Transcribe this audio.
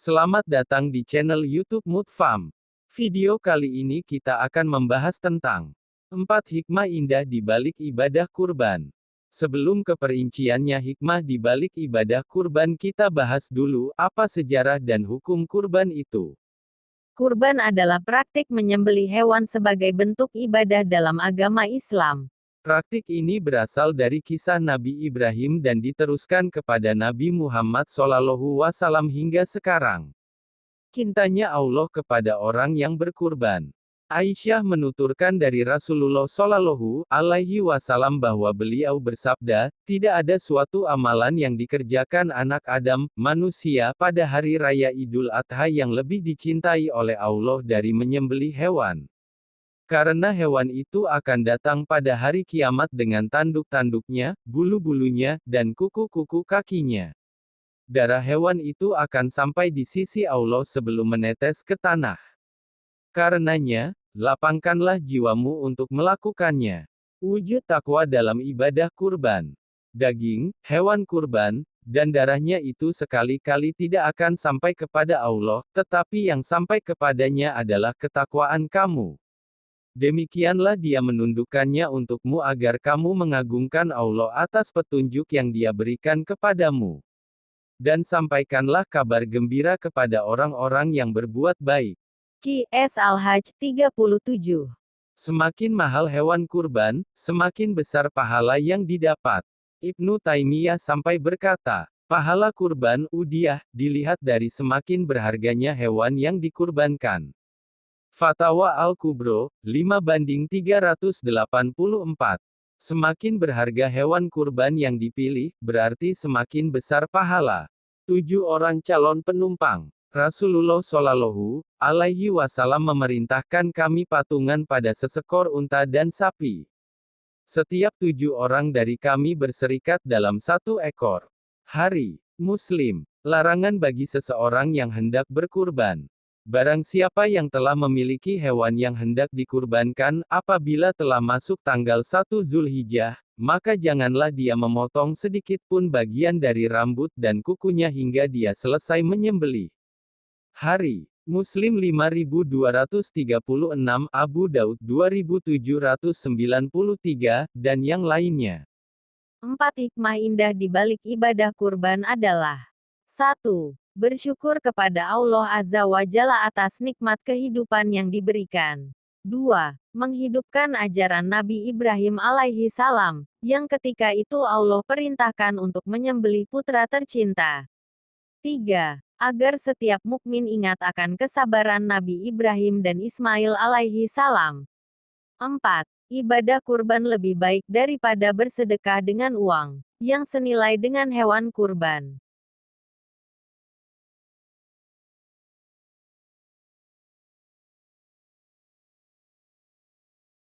Selamat datang di channel YouTube Mutfam. Video kali ini kita akan membahas tentang 4 hikmah indah di balik ibadah kurban. Sebelum ke perinciannya hikmah di balik ibadah kurban, kita bahas dulu apa sejarah dan hukum kurban itu. Kurban adalah praktik menyembelih hewan sebagai bentuk ibadah dalam agama Islam. Praktik ini berasal dari kisah Nabi Ibrahim dan diteruskan kepada Nabi Muhammad SAW hingga sekarang. Cintanya Allah kepada orang yang berkurban. Aisyah menuturkan dari Rasulullah SAW bahwa beliau bersabda, tidak ada suatu amalan yang dikerjakan anak Adam, manusia, pada hari raya Idul Adha yang lebih dicintai oleh Allah dari menyembelih hewan. Karena hewan itu akan datang pada hari kiamat dengan tanduk-tanduknya, bulu-bulunya, dan kuku-kuku kakinya. Darah hewan itu akan sampai di sisi Allah sebelum menetes ke tanah. Karenanya, lapangkanlah jiwamu untuk melakukannya. Wujud takwa dalam ibadah kurban. Daging, hewan kurban, dan darahnya itu sekali-kali tidak akan sampai kepada Allah, tetapi yang sampai kepadanya adalah ketakwaan kamu. Demikianlah Dia menundukkannya untukmu agar kamu mengagungkan Allah atas petunjuk yang Dia berikan kepadamu. Dan sampaikanlah kabar gembira kepada orang-orang yang berbuat baik. Qs Al-Hajj 37. Semakin mahal hewan kurban, semakin besar pahala yang didapat. Ibnu Taimiyah sampai berkata, pahala kurban, udiyah, dilihat dari semakin berharganya hewan yang dikurbankan. Fatwa Al-Kubro, 5:384. Semakin berharga hewan kurban yang dipilih, berarti semakin besar pahala. 7 orang calon penumpang. Rasulullah SAW memerintahkan kami patungan pada seekor unta dan sapi. Setiap 7 orang dari kami berserikat dalam 1 ekor. Hari Muslim. Larangan bagi seseorang yang hendak berkurban. Barang siapa yang telah memiliki hewan yang hendak dikurbankan, apabila telah masuk tanggal 1 Zulhijjah, maka janganlah dia memotong sedikit pun bagian dari rambut dan kukunya hingga dia selesai menyembelih. Hari Muslim 5236, Abu Daud 2793, dan yang lainnya. 4 hikmah indah di balik ibadah kurban adalah 1. Bersyukur kepada Allah Azza wa Jalla atas nikmat kehidupan yang diberikan. 2. Menghidupkan ajaran Nabi Ibrahim alaihi salam, yang ketika itu Allah perintahkan untuk menyembelih putra tercinta. 3. Agar setiap mukmin ingat akan kesabaran Nabi Ibrahim dan Ismail alaihi salam. 4. Ibadah kurban lebih baik daripada bersedekah dengan uang, yang senilai dengan hewan kurban.